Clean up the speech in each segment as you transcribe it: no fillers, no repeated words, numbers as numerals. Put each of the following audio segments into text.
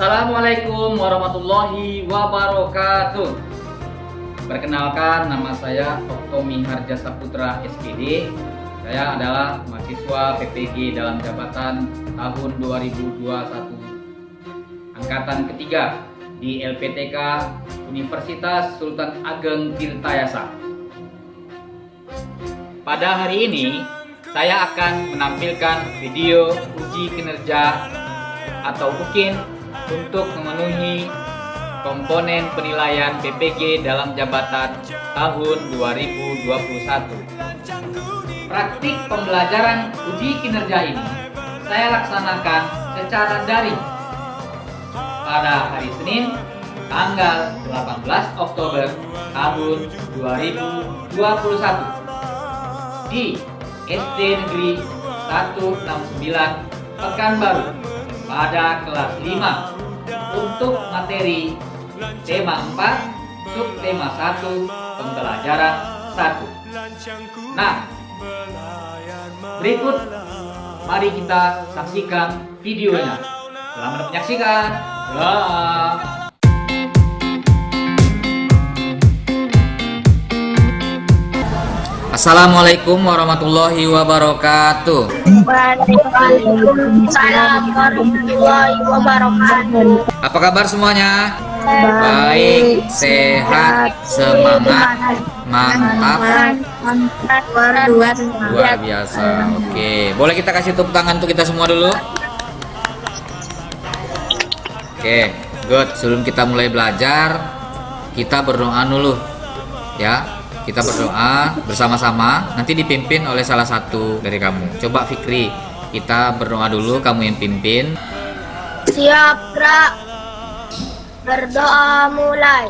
Assalamualaikum warahmatullahi wabarakatuh. Perkenalkan, nama saya Tommy Harja Saputra SPD. Saya adalah mahasiswa PPG dalam jabatan tahun 2021 angkatan ketiga di LPTK Universitas Sultan Ageng Tirtayasa. Pada hari ini saya akan menampilkan video uji kinerja atau UKIN untuk memenuhi komponen penilaian PPG dalam jabatan tahun 2021. Praktik pembelajaran uji kinerja ini saya laksanakan secara daring pada hari Senin tanggal 18 Oktober tahun 2021 di SD Negeri 169 Pekanbaru pada kelas 5 untuk materi tema 4 subtema 1 pembelajaran 1. Nah, berikut mari kita saksikan videonya. Selamat menyaksikan. Assalamualaikum warahmatullahi wabarakatuh. Waalaikumsalam warahmatullahi wabarakatuh. Apa kabar semuanya? Baik, sehat, semangat, mantap, luar biasa. Oke, boleh kita kasih tepuk tangan untuk kita semua dulu? Oke, good. Sebelum kita mulai belajar, kita berdoa dulu, ya. Kita berdoa bersama-sama, nanti dipimpin oleh salah satu dari kamu. Coba Fikri, kita berdoa dulu, kamu yang pimpin. Siap, Ra. Berdoa mulai.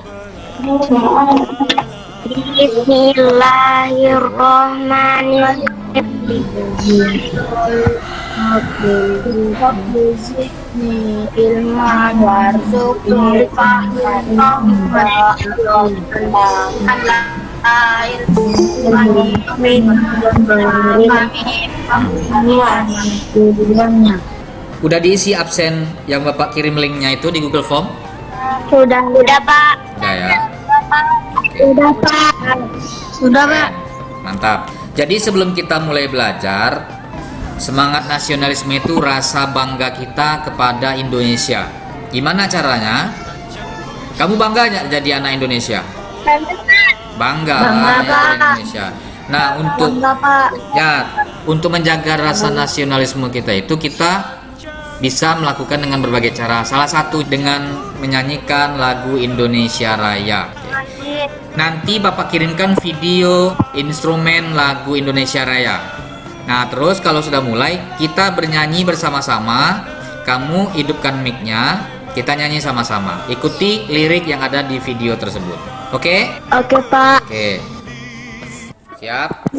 Bismillahirrahmanirrahim. Ilman warzuqni Udah diisi absen yang Bapak kirim linknya itu di Google Form? Sudah Pak. Udah ya. Oke. Sudah Pak. Sudah Pak. Mantap. Jadi sebelum kita mulai belajar, semangat nasionalisme itu rasa bangga kita kepada Indonesia. Gimana caranya? Kamu bangga nggak jadi anak Indonesia? Bangga ya, Indonesia. Nah, untuk menjaga rasa nasionalisme kita itu kita bisa melakukan dengan berbagai cara. Salah satu dengan menyanyikan lagu Indonesia Raya. Nanti Bapak kirimkan video instrumen lagu Indonesia Raya. Nah, terus kalau sudah mulai kita bernyanyi bersama-sama. Kamu hidupkan mic-nya, kita nyanyi sama-sama. Ikuti lirik yang ada di video tersebut. Oke? Oke, Pak. Oke. Siap?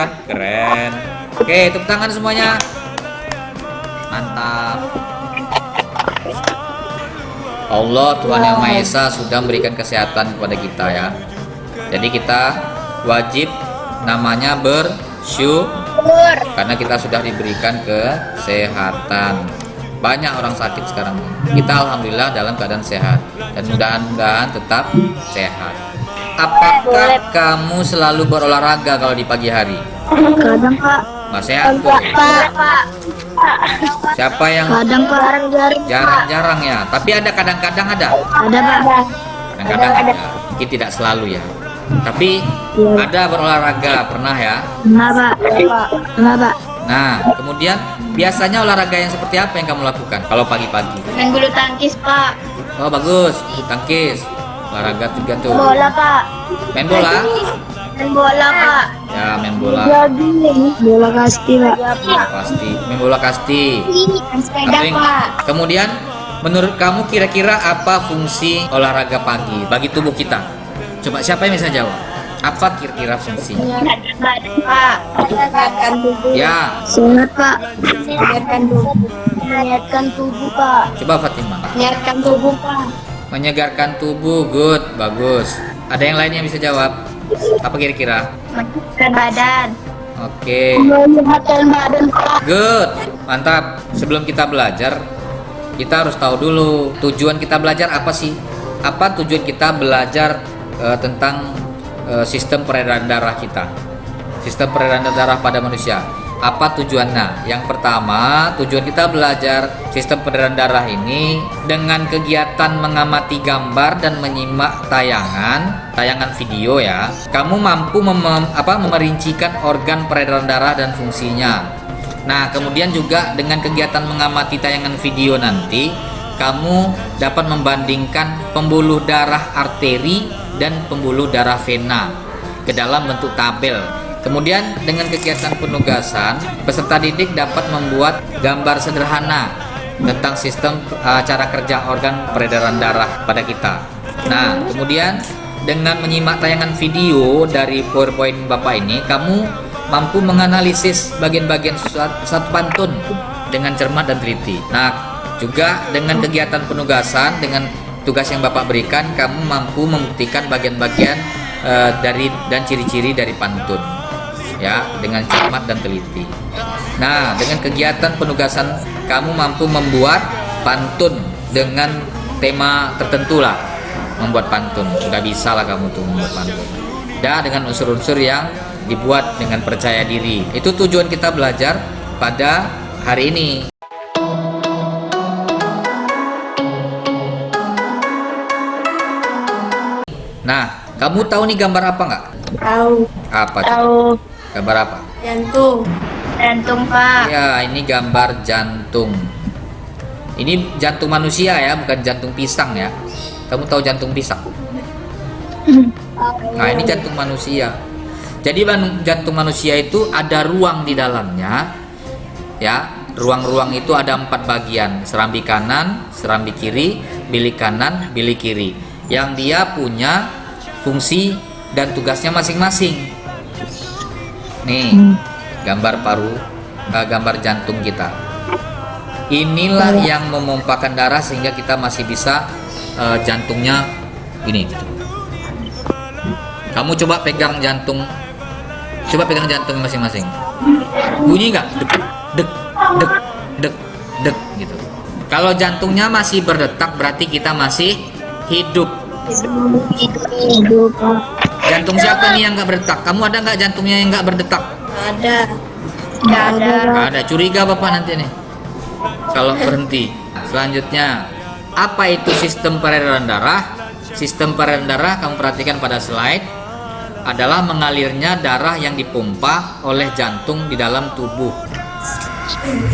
kan? Keren. Oke, tepuk tangan semuanya. Mantap. Allah Tuhan Yang Maha Esa sudah memberikan kesehatan kepada kita ya. Jadi kita wajib namanya bersyukur karena kita sudah diberikan kesehatan. Banyak orang sakit sekarang. Kita alhamdulillah dalam keadaan sehat dan mudah-mudahan tetap sehat. Apakah kamu selalu berolahraga kalau di pagi hari? Kadang Pak. Nggak sehat tuh. Pak. Siapa yang Kadang Pak. jarang-jarang ya? Tapi ada kadang-kadang ada. Ada Pak. Kadang-kadang ada. Mungkin tidak selalu ya. Tapi ada berolahraga pernah ya? Enggak Pak. Enggak Pak. Nah, kemudian biasanya olahraga yang seperti apa yang kamu lakukan kalau pagi-pagi? Main bulu tangkis Pak. Oh bagus, bulu tangkis, olahraga juga tuh. Bola Pak. Main bola? Main bola Pak. Ya main bola. Bola kasti Pak. Bola kasti, main bola kasti. Sepeda Tapi, Pak. kemudian, menurut kamu kira-kira apa fungsi olahraga pagi bagi tubuh kita? Coba siapa yang bisa jawab? Apa kira-kira fungsinya? Pak. Menyehatkan tubuh. Ya, Sehat Pak. Menyehatkan tubuh. Menyehatkan tubuh Pak. coba Fatimah. Menyehatkan tubuh Pak. Menyegarkan tubuh, good, bagus. Ada yang lain yang bisa jawab? Apa kira-kira? Menyehatkan badan. Oke, Menyehatkan badan Pak. good, mantap. Sebelum kita belajar, kita harus tahu dulu tujuan kita belajar apa sih? Apa tujuan kita belajar tentang sistem peredaran darah kita? Sistem peredaran darah pada manusia. Apa tujuannya? Yang pertama, tujuan kita belajar sistem peredaran darah ini dengan kegiatan mengamati gambar dan menyimak tayangan video ya. Kamu mampu memerincikan organ peredaran darah dan fungsinya. Nah, kemudian juga dengan kegiatan mengamati tayangan video nanti, kamu dapat membandingkan pembuluh darah arteri dan pembuluh darah vena ke dalam bentuk tabel. Kemudian dengan kegiatan penugasan, peserta didik dapat membuat gambar sederhana tentang sistem cara kerja organ peredaran darah pada kita. Nah, kemudian dengan menyimak tayangan video dari PowerPoint Bapak ini, kamu mampu menganalisis bagian-bagian satu pantun dengan cermat dan teliti. Nah, juga dengan kegiatan penugasan, dengan tugas yang Bapak berikan, kamu mampu membuktikan bagian-bagian dari dan ciri-ciri dari pantun ya, dengan cermat dan teliti. Nah, dengan kegiatan penugasan kamu mampu membuat pantun dengan tema tertentu lah, membuat pantun. Nggak bisa lah kamu tuh membuat pantun. Dan dengan unsur-unsur yang dibuat dengan percaya diri. Itu tujuan kita belajar pada hari ini. Nah, kamu tahu nih gambar apa nggak? Tahu. Apa? tuh? Tahu. Gambar apa? Jantung. Jantung Pak. Ya, ini gambar jantung. Ini jantung manusia ya, bukan jantung pisang ya. Kamu tahu jantung pisang? Nah, ini jantung manusia. Jadi jantung manusia itu ada ruang di dalamnya. Ya, ruang-ruang itu ada 4 bagian: serambi kanan, serambi kiri, bilik kanan, bilik kiri. Yang dia punya fungsi dan tugasnya masing-masing. Nih, gambar gambar jantung kita. Inilah yang memompakan darah sehingga kita masih bisa jantungnya ini. Kamu coba pegang jantung, masing-masing. Bunyi nggak? Dek, dek, dek, dek, dek gitu. Kalau jantungnya masih berdetak, berarti kita masih hidup. Hidup. Jantung siapa nih yang nggak berdetak? Kamu ada nggak jantungnya yang nggak berdetak? Ada. Nggak ada. Nggak ada. Curiga Bapak nanti nih kalau berhenti. Selanjutnya, apa itu sistem peredaran darah? Sistem peredaran darah, kamu perhatikan pada slide, adalah mengalirnya darah yang dipompa oleh jantung di dalam tubuh.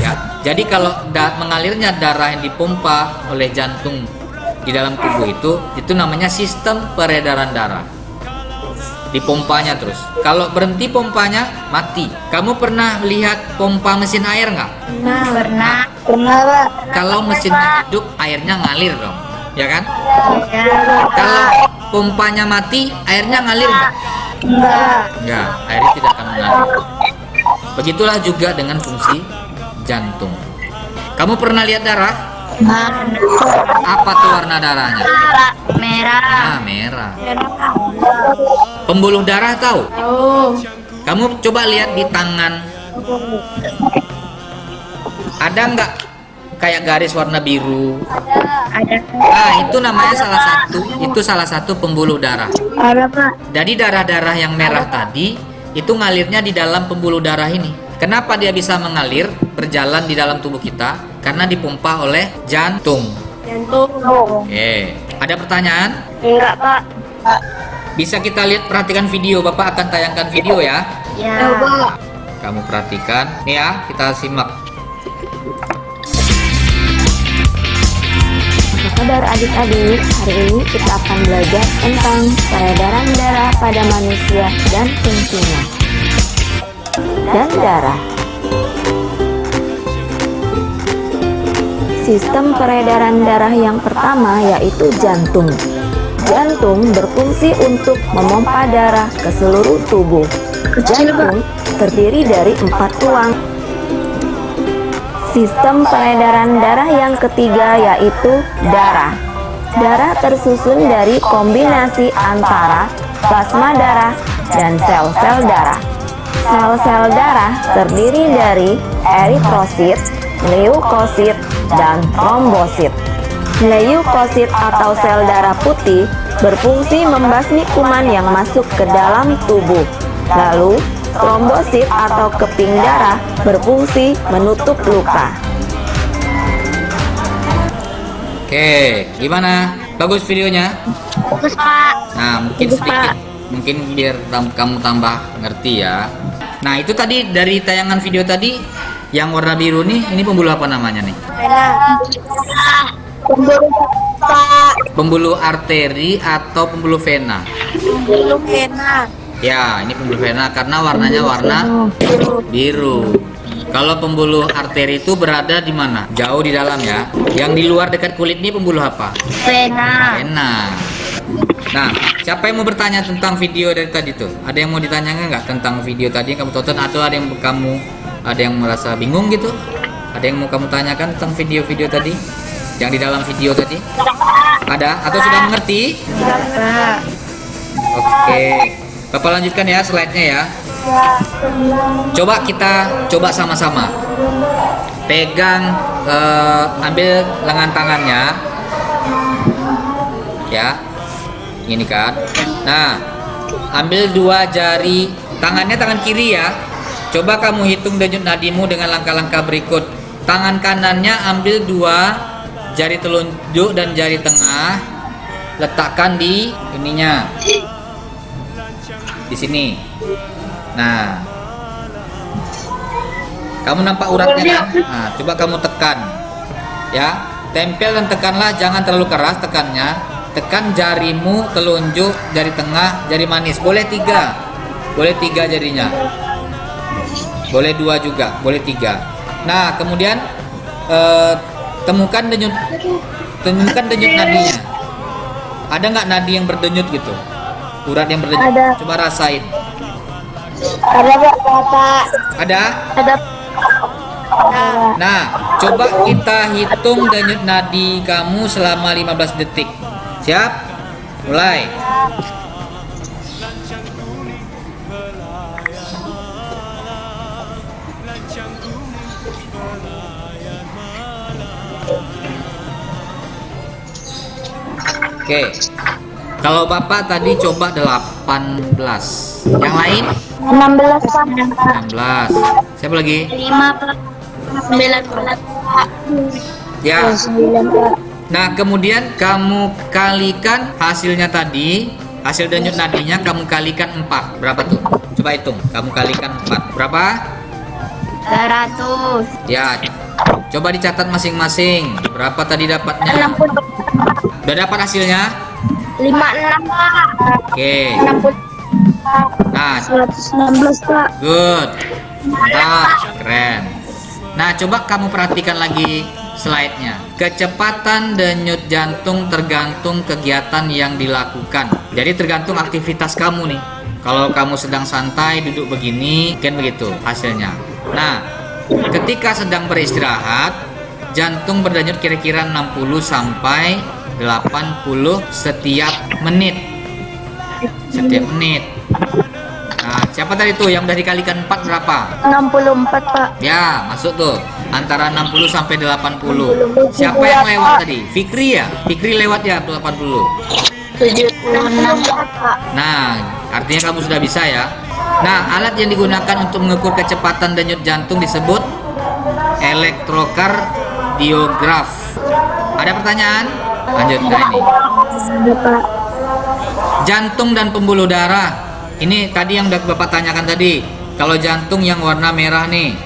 Ya, jadi kalau mengalirnya darah yang dipompa oleh jantung di dalam tubuh itu namanya sistem peredaran darah. Dipompanya terus. Kalau berhenti pompanya, mati. Kamu pernah lihat pompa mesin air nggak? Pernah. Pernah Pak. Kalau mesinnya hidup, airnya ngalir dong, ya kan? Ya. Kalau pompanya mati, airnya ngalir nggak? Enggak. Enggak, airnya tidak akan mengalir. Begitulah juga dengan fungsi jantung. Kamu pernah lihat darah? Apa tuh warna darahnya? Merah. Ah, merah. Pembuluh darah tahu? Oh. Kamu coba lihat di tangan. Ada nggak kayak garis warna biru? Ada. Ah, itu namanya salah satu pembuluh darah. Ada, Pak. Jadi darah-darah yang merah tadi itu ngalirnya di dalam pembuluh darah ini. Kenapa dia bisa mengalir berjalan di dalam tubuh kita? Karena dipompa oleh jantung. Jantung. Oke, ada pertanyaan? Enggak, Pak. Bisa kita lihat, perhatikan video. Bapak akan tayangkan video ya. Ya, Pak. Kamu perhatikan. Nih ya, kita simak. Apa kabar adik-adik? Hari ini kita akan belajar tentang peredaran darah pada manusia dan fungsinya. Dan darah. Sistem peredaran darah yang pertama yaitu jantung. Jantung berfungsi untuk memompa darah ke seluruh tubuh. Jantung terdiri dari 4 tulang. Sistem peredaran darah yang ketiga yaitu darah. Darah tersusun dari kombinasi antara plasma darah dan sel-sel darah. Sel-sel darah terdiri dari eritrosit, leukosit, dan trombosit. Leukosit atau sel darah putih berfungsi membasmi kuman yang masuk ke dalam tubuh. Lalu, trombosit atau keping darah berfungsi menutup luka. Oke, gimana? Bagus videonya? Bagus, Pak. Nah, mungkin Bagus, sedikit, Pak. mungkin biar kamu tambah ngerti ya. Nah, itu tadi dari tayangan video tadi yang warna biru nih, ini pembuluh apa namanya nih? Pembuluh, Pak. Pembuluh arteri atau pembuluh vena? Pembuluh vena. Ya, ini pembuluh vena karena warnanya warna biru. Kalau pembuluh arteri itu berada di mana? Jauh di dalam ya. Yang di luar dekat kulit ini pembuluh apa? Vena. Vena. Nah, siapa yang mau bertanya tentang video dari tadi tuh? Ada yang mau ditanyakan nggak tentang video tadi yang kamu tonton, atau ada yang merasa bingung gitu? Ada yang mau kamu tanyakan tentang video-video tadi? Yang di dalam video tadi? Ada? Atau sudah mengerti? Pak. Oke. Bapak lanjutkan ya slide-nya ya. Coba sama-sama. Pegang, ambil lengan tangannya. Ya. Ini kan. Nah, ambil 2 jari, tangannya tangan kiri ya. Coba kamu hitung denyut nadimu dengan langkah-langkah berikut. Tangan kanannya ambil 2 jari telunjuk dan jari tengah, letakkan di ininya, di sini. Nah, kamu nampak uratnya kan? Nah, coba kamu tekan, ya, tempel dan tekanlah, jangan terlalu keras tekannya. Tekan jarimu telunjuk, jari tengah, jari manis. Boleh 3 jarinya. Boleh 2 juga, boleh 3. Nah, kemudian temukan denyut nadinya. Ada nggak nadi yang berdenyut gitu? Urat yang berdenyut? Ada. Coba rasain. Ada, Pak. Ada? Ada. Nah, coba kita hitung denyut nadi kamu selama 15 detik. Siap? Mulai. Oke. Kalau Bapak tadi coba 18. Yang lain? 16, Pak. 16. Siapa lagi? 5, Pak. 19, Pak. Ya. 9, Pak. Nah, kemudian kamu kalikan hasilnya tadi, hasil denyut nadinya kamu kalikan 4. Berapa tuh? Coba hitung. Kamu kalikan 4. Berapa? 100. Ya. Coba dicatat masing-masing. Berapa tadi dapatnya? 60. Udah dapat hasilnya? 56, Pak. Oke. 60. Nah, 116, Pak. good. Mantap, keren. Nah, coba kamu perhatikan lagi slide-nya. Kecepatan denyut jantung tergantung kegiatan yang dilakukan. Jadi tergantung aktivitas kamu nih. Kalau kamu sedang santai duduk begini, kan begitu hasilnya. Nah, ketika sedang beristirahat, jantung berdenyut kira-kira 60 sampai 80 setiap menit. Setiap menit. Nah, siapa tadi tuh yang udah dikalikan 4 berapa? 64 Pak. Ya, masuk tuh. Antara 60 sampai 80. Siapa yang lewat tadi? Fikri ya? Fikri lewat ya 80. 76 Pak. Nah, artinya kamu sudah bisa ya. Nah, alat yang digunakan untuk mengukur kecepatan denyut jantung disebut elektrokardiograf. Ada pertanyaan? Lanjut nah ini. Jantung dan pembuluh darah. Ini tadi yang udah Bapak tanyakan tadi. Kalau jantung yang warna merah nih,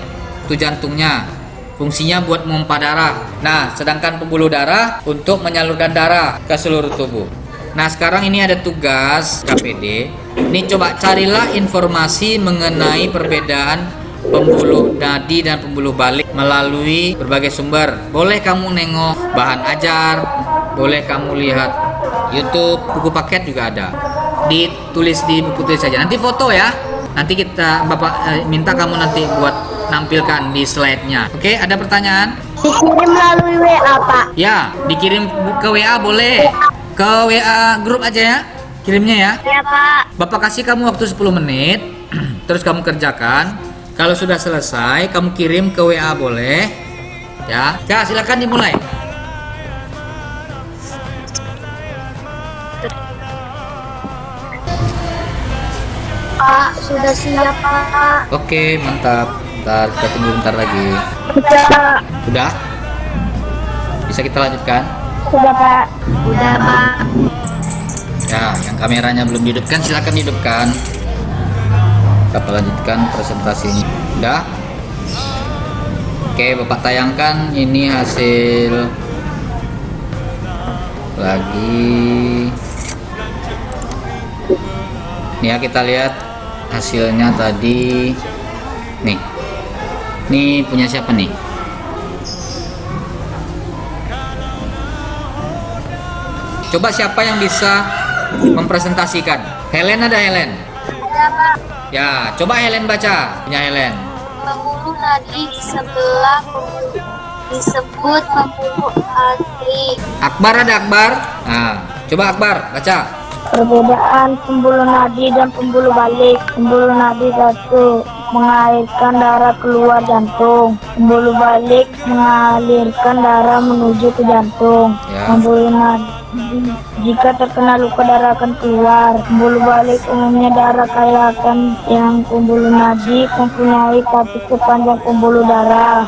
itu jantungnya. Fungsinya buat memompa darah. Nah, sedangkan pembuluh darah untuk menyalurkan darah ke seluruh tubuh. Nah, sekarang ini ada tugas KPD. Ini coba carilah informasi mengenai perbedaan pembuluh nadi dan pembuluh balik melalui berbagai sumber. Boleh kamu nengok bahan ajar, boleh kamu lihat YouTube, buku paket juga ada. Ditulis di buku tulis saja. Nanti foto ya. Nanti Bapak minta kamu nanti buat nampilkan di slide-nya. Oke, ada pertanyaan? Dikirim melalui WA Pak. Ya, dikirim ke WA boleh. Ke WA grup aja ya, kirimnya ya. Ya Pak. Bapak kasih kamu waktu 10 menit, terus kamu kerjakan. Kalau sudah selesai, kamu kirim ke WA boleh. Ya, silakan dimulai. Pak, sudah siap Pak. Oke, mantap. Bentar, kita tunggu bentar lagi. Sudah. Udah? Bisa kita lanjutkan? Sudah Pak. Udah Pak. Ya, yang kameranya belum dihidupkan silakan dihidupkan. Kita lanjutkan presentasinya. Udah? Oke, Bapak tayangkan ini hasil lagi. Nih ya, kita lihat hasilnya tadi. Nih. Ini punya siapa nih? Coba siapa yang bisa mempresentasikan? Helen ada Helen? Ada Pak. Ya, coba Helen baca. Punya Helen. Pembuluh nadi di sebelah disebut pembuluh nadi. Akbar ada Akbar? Nah, coba Akbar baca. Perbedaan pembuluh nadi dan pembuluh balik. Pembuluh nadi satu mengalirkan darah keluar jantung. Pembuluh balik mengalirkan darah menuju ke jantung. Ya. Pembuluh nadi jika terkena luka darah akan keluar. Pembuluh balik umumnya darah kaya akan yang pembuluh nadi mempunyai katup sepanjang pembuluh darah.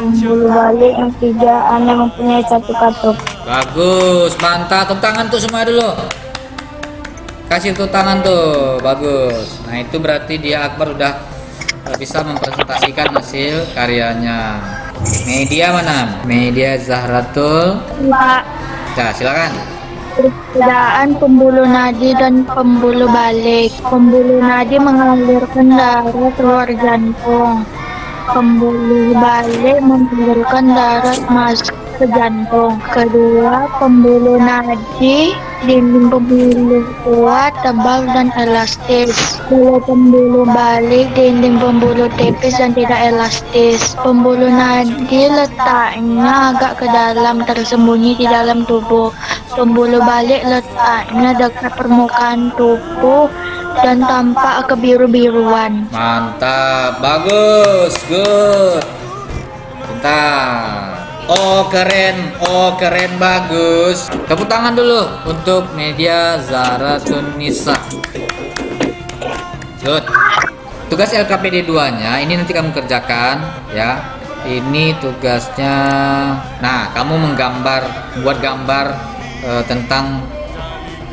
Pembuluh balik yang tidak hanya mempunyai satu katup. Bagus, mantap. Tepuk tangan tuh semua dulu. Kasih tepuk tangan tuh, bagus. Nah itu berarti dia Akbar udah bisa mempresentasikan hasil karyanya. Media mana? Media Zahratul. Pak, Nah, silakan. perbedaan pembuluh nadi dan pembuluh balik. Pembuluh nadi mengalirkan darah keluar jantung. Pembuluh balik mengalirkan darah masuk ke jantung. Kedua, pembuluh nadi dinding pembuluh kuat, tebal dan elastis. Kalau pembuluh balik dinding pembuluh tipis dan tidak elastis. Pembuluh nadi letaknya agak ke dalam, tersembunyi di dalam tubuh. Pembuluh balik letaknya dekat permukaan tubuh dan tampak kebiru-biruan. Mantap, bagus, good. Bentar. Oh keren, bagus. Tepuk tangan dulu untuk Media Zahratun Nisa. Good. Tugas LKPD 2-nya ini nanti kamu kerjakan ya. Ini tugasnya. Nah, kamu buat gambar tentang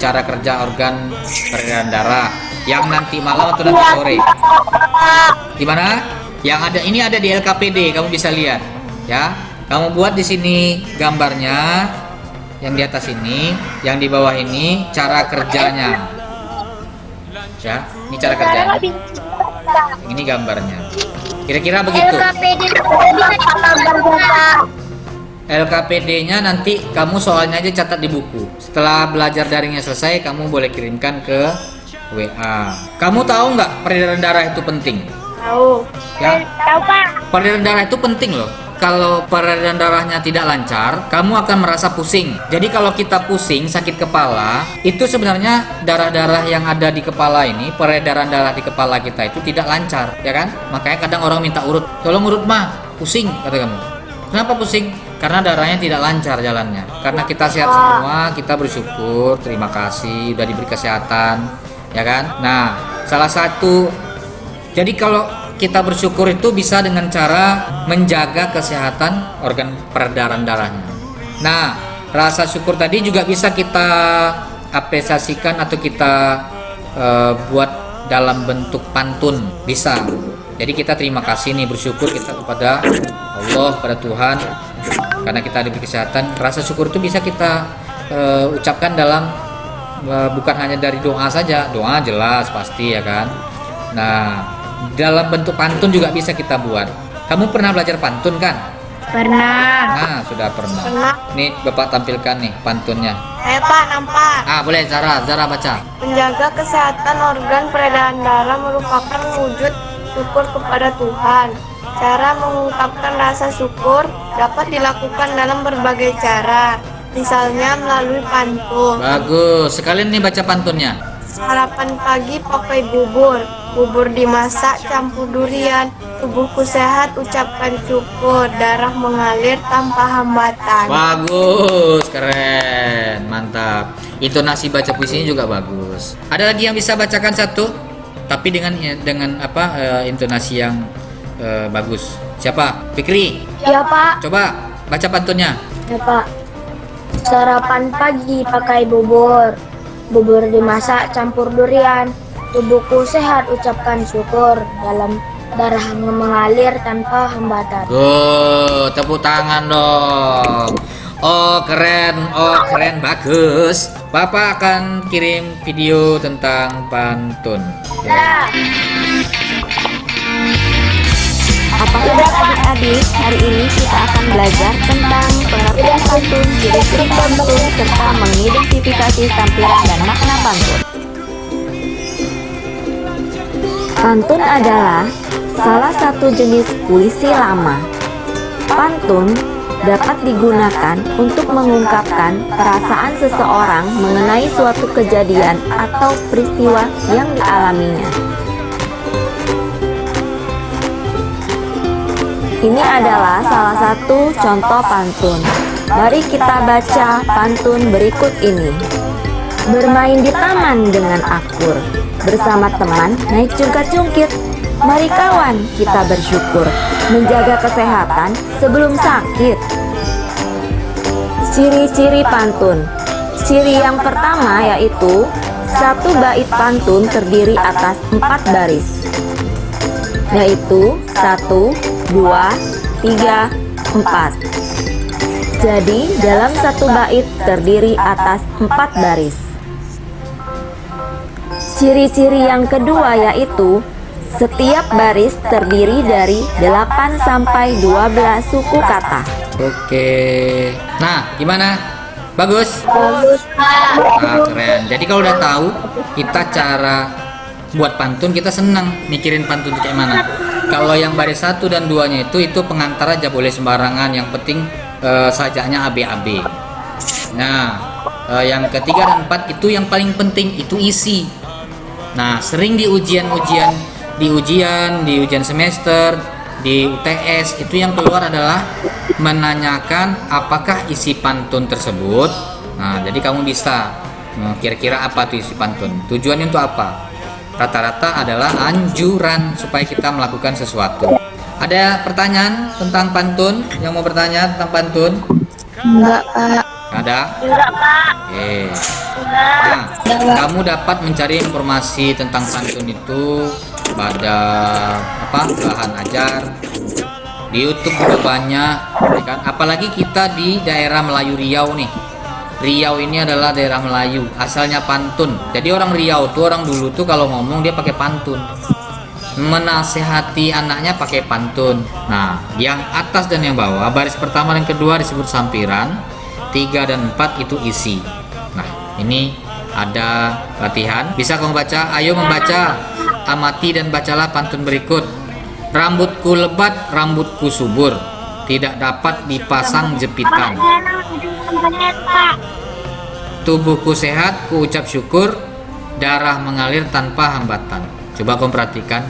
cara kerja organ peredaran darah yang nanti malam atau nanti sore. Gimana? Yang ada ini ada di LKPD, kamu bisa lihat ya. Kamu buat di sini gambarnya, yang di atas ini, yang di bawah ini cara kerjanya. Ya, ini cara kerjanya. Ini gambarnya. Kira-kira begitu. LKPD-nya nanti kamu soalnya aja catat di buku. Setelah belajar daringnya selesai, kamu boleh kirimkan ke WA. Kamu tahu nggak peredaran darah itu penting? Tahu. Ya, Tahu, Pak. peredaran darah itu penting loh. Kalau peredaran darahnya tidak lancar, kamu akan merasa pusing. Jadi kalau kita pusing, sakit kepala, itu sebenarnya darah-darah yang ada di kepala ini, peredaran darah di kepala kita itu tidak lancar, ya kan? Makanya kadang orang minta urut, tolong urut mah, pusing kata kamu. Kenapa pusing? Karena darahnya tidak lancar jalannya. Karena kita sehat semua, kita bersyukur, terima kasih udah diberi kesehatan, ya kan? Nah, salah satu, jadi kalau kita bersyukur itu bisa dengan cara menjaga kesehatan organ peredaran darahnya. Nah, rasa syukur tadi juga bisa kita apresiasikan atau kita buat dalam bentuk pantun, bisa. Jadi kita terima kasih nih, bersyukur kita kepada Allah, kepada Tuhan, karena kita diberi kesehatan. Rasa syukur itu bisa kita ucapkan dalam bukan hanya dari doa saja, doa jelas pasti ya kan. Nah, dalam bentuk pantun juga bisa kita buat. Kamu pernah belajar pantun kan? Pernah. Nah, sudah pernah. Nih, Bapak tampilkan nih pantunnya. Pak, nampak. Boleh Zara baca. Menjaga kesehatan organ peredaran darah merupakan wujud syukur kepada Tuhan. Cara mengungkapkan rasa syukur dapat dilakukan dalam berbagai cara, misalnya melalui pantun. Bagus. Sekalian nih baca pantunnya. Sarapan pagi pakai bubur dimasak campur durian, tubuhku sehat ucapkan syukur, darah mengalir tanpa hambatan. Bagus, keren, mantap. Intonasi baca puisinya juga bagus. Ada lagi yang bisa bacakan satu, tapi dengan intonasi yang bagus. Siapa? Fikri. Ya, Pak. Coba baca pantunnya. Ya, Pak. Sarapan pagi pakai bubur dimasak campur durian, tubuhku sehat ucapkan syukur, dalam darah mengalir tanpa hambatan. Tepuk tangan dong. Oh keren, bagus. Bapak akan kirim video tentang pantun. Ya. Apa kabar adik-adik? Hari ini kita akan belajar tentang pengertian pantun, ciri-ciri pantun, serta mengidentifikasi tampilan dan makna pantun. Pantun adalah salah satu jenis puisi lama. Pantun dapat digunakan untuk mengungkapkan perasaan seseorang mengenai suatu kejadian atau peristiwa yang dialaminya. Ini adalah salah satu contoh pantun. Mari kita baca pantun berikut ini. Bermain di taman dengan akur, bersama teman naik cungkit-cungkit. Mari kawan kita bersyukur, menjaga kesehatan sebelum sakit. Ciri-ciri pantun. Ciri yang pertama yaitu satu bait pantun terdiri atas 4 baris, yaitu 1, 2, 3, 4. Jadi dalam satu bait terdiri atas 4 baris. Ciri-ciri yang kedua yaitu setiap baris terdiri dari 8 sampai 12 suku kata. Oke. Nah, gimana? Bagus? Bagus, Pak. Keren. Jadi kalau udah tahu kita cara buat pantun, kita senang mikirin pantun itu kayak mana. Kalau yang baris 1 dan 2-nya itu pengantar aja, boleh sembarangan, yang penting sajaknya AB-AB. Nah, yang ketiga dan 4 itu yang paling penting, itu isi. Nah, sering di ujian semester, di UTS itu yang keluar adalah menanyakan apakah isi pantun tersebut. Nah, jadi kamu bisa kira-kira apa tuh isi pantun, tujuannya untuk apa. Rata-rata adalah anjuran supaya kita melakukan sesuatu. Ada pertanyaan tentang pantun? Yang mau bertanya tentang pantun? Enggak, Pak. Ada? Enggak, Pak. Oke. Nah, kamu dapat mencari informasi tentang pantun itu pada bahan ajar di YouTube juga banyak, ya kan? Apalagi kita di daerah Melayu Riau nih. Riau ini adalah daerah Melayu, asalnya pantun. Jadi orang Riau tuh, orang dulu tuh kalau ngomong dia pakai pantun, menasehati anaknya pakai pantun. Nah, yang atas dan yang bawah, baris pertama dan kedua disebut sampiran, 3 dan 4 itu isi. Nah, ini ada latihan. Bisa kamu baca? Ayo membaca. Amati dan bacalah pantun berikut. Rambutku lebat, rambutku subur, tidak dapat dipasang jepitan. Tubuhku sehat, ku ucap syukur, darah mengalir tanpa hambatan. Coba kamu perhatikan.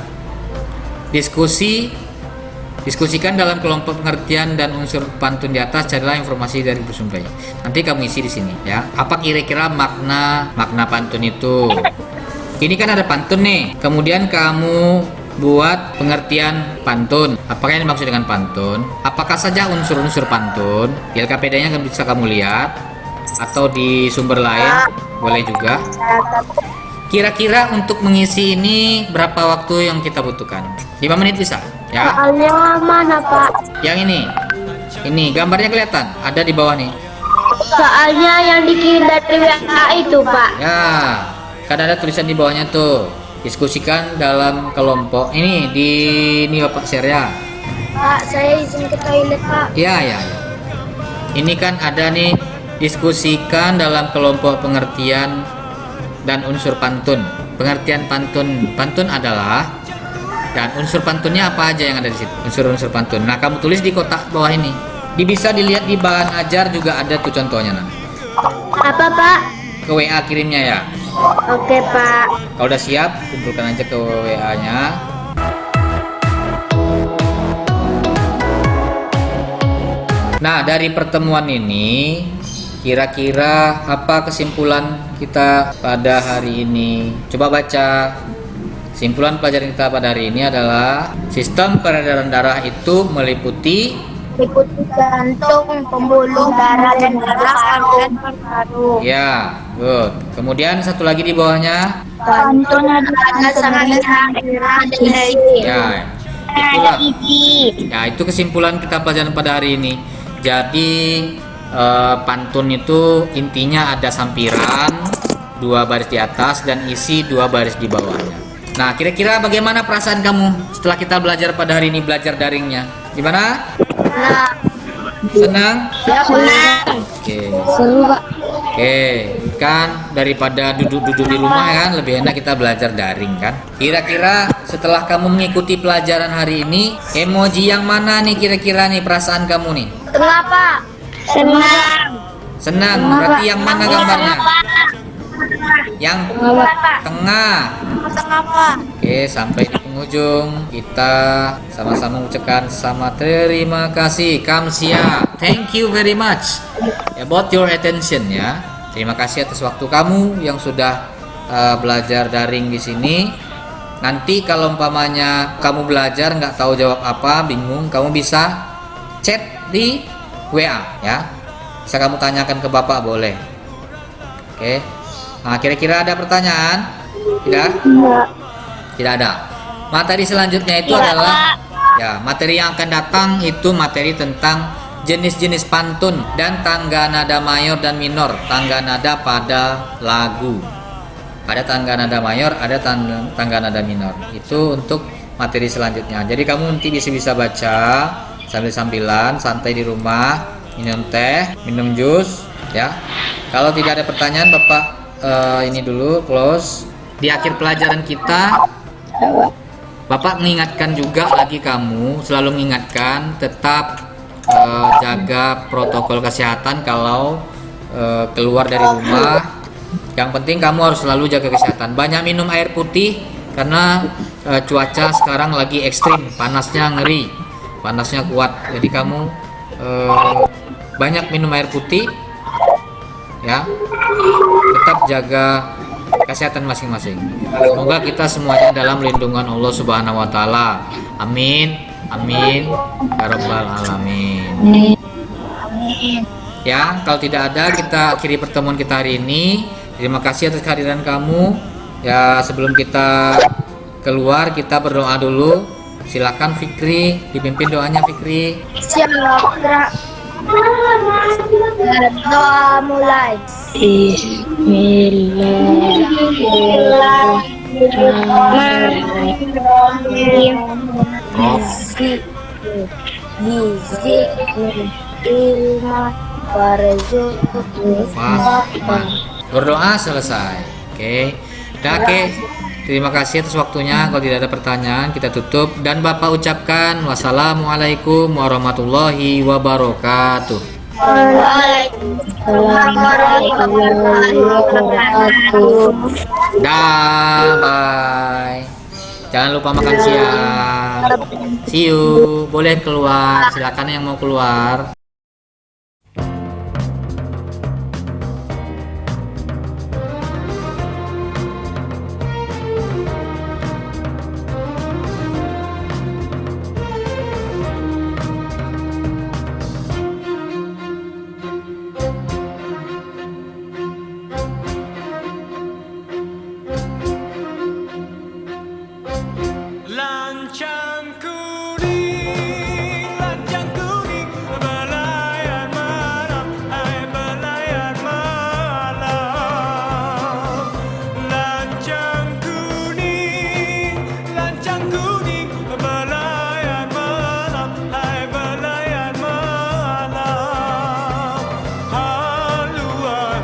Diskusikan dalam kelompok pengertian dan unsur pantun di atas. Carilah informasi dari bersumber. Nanti kamu isi di sini ya. Apa kira-kira makna pantun itu? Ini kan ada pantun nih. Kemudian kamu buat pengertian pantun. Apakah yang dimaksud dengan pantun? Apakah saja unsur-unsur pantun? Di LKPD-nya kan bisa kamu lihat, atau di sumber lain boleh juga. Kira-kira untuk mengisi ini berapa waktu yang kita butuhkan? 5 menit bisa? Ya. Soalnya mana, Pak? Yang ini gambarnya kelihatan, ada di bawah nih. Soalnya yang dikirim dari WA itu, Pak. Ya, kan ada tulisan di bawahnya tuh. Diskusikan dalam kelompok. Ini Bapak share ya. Pak, saya izin ke toilet, Pak. Ya. Ini kan ada nih, diskusikan dalam kelompok pengertian dan unsur pantun. Pengertian pantun adalah, dan unsur pantunnya apa aja yang ada di situ. Unsur-unsur pantun. Nah, kamu tulis di kotak bawah ini. Bisa dilihat di bahan ajar juga ada tuh contohnya. Nah. Apa, Pak? Ke WA kirimnya ya. Oke, Pak. Kalau udah siap, kumpulkan aja ke WA-nya. Nah, dari pertemuan ini, kira-kira apa kesimpulan kita pada hari ini? Coba baca. Kesimpulan pelajaran kita pada hari ini adalah sistem peredaran darah itu meliputi Jantung, pembuluh darah, dan darah, organ paru-paru. ya, good. Kemudian satu lagi di bawahnya, Pantun Ada sangat daerah dan ya, itulah. Ya, itu kesimpulan kita pelajaran pada hari ini. Jadi pantun itu intinya ada sampiran 2 baris di atas dan isi 2 baris di bawahnya. Nah, kira-kira bagaimana perasaan kamu setelah kita belajar pada hari ini, belajar daringnya? Gimana? Senang? Oke. Seru, Pak. Oke, kan daripada duduk-duduk di rumah kan lebih enak kita belajar daring kan. Kira-kira setelah kamu mengikuti pelajaran hari ini, emoji yang mana nih kira-kira nih perasaan kamu nih? Kenapa? Senang. Senang, berarti yang mana gambarnya? Yang tengah. Kenapa? Oke, sampai di penghujung kita sama-sama mengucapkan sama terima kasih, kamsia, thank you very much about your attention ya. Terima kasih atas waktu kamu yang sudah belajar daring di sini. Nanti kalau umpamanya kamu belajar nggak tahu jawab apa, bingung, kamu bisa chat di WA ya. Bisa kamu tanyakan ke Bapak boleh. Oke. Nah, kira-kira ada pertanyaan? Tidak? Tidak ada. Materi selanjutnya itu adalah ya, materi yang akan datang itu materi tentang jenis-jenis pantun dan tangga nada mayor dan minor, tangga nada pada lagu. Ada tangga nada mayor, ada tangga nada minor. Itu untuk materi selanjutnya. Jadi kamu nanti bisa baca sambil-sambilan santai di rumah, minum teh, minum jus ya. Kalau tidak ada pertanyaan, Bapak ini dulu close. Di akhir pelajaran kita, Bapak mengingatkan juga lagi kamu, selalu mengingatkan tetap jaga protokol kesehatan kalau keluar dari rumah. Yang penting kamu harus selalu jaga kesehatan. Banyak minum air putih karena cuaca sekarang lagi ekstrim, panasnya ngeri, panasnya kuat. Jadi kamu banyak minum air putih ya. Tetap jaga kesehatan masing-masing. Semoga kita semuanya dalam lindungan Allah Subhanahu wa taala. Amin. Amin. Ya rabbal alamin. Ya, kalau tidak ada kita akhiri pertemuan kita hari ini. Terima kasih atas kehadiran kamu. Ya, sebelum kita keluar kita berdoa dulu. Silakan Fikri, dipimpin doanya Fikri. Siap, gerak. Doa mulai. Bismillahirrahmanirrahim. Prof. Ilma warzuqni Fahman. Berdoa selesai. Oke. Dah, oke. Terima kasih atas waktunya. Kalau tidak ada pertanyaan, kita tutup. Dan Bapak ucapkan wassalamualaikum warahmatullahi wabarakatuh. Waalaikumsalam warahmatullahi wabarakatuh. Dah, bye. Jangan lupa makan siang. See you. Boleh keluar. Silakan yang mau keluar. Lancang kuning, belayan malam, hai belayan malam. Lancang kuning, belayan malam, hai belayan malam. Haluan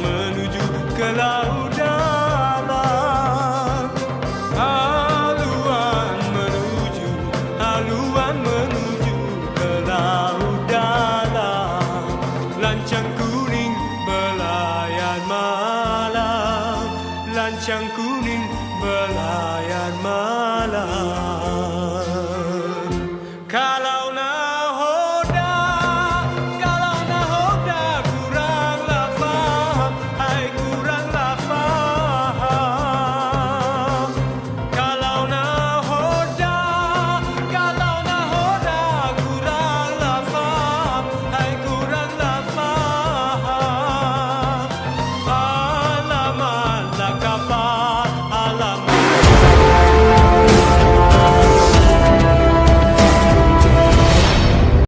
menuju ke laut dalam. Haluan menuju ke laut dalam. Lancang kuning belayan malam, lancang kuning belayan malam.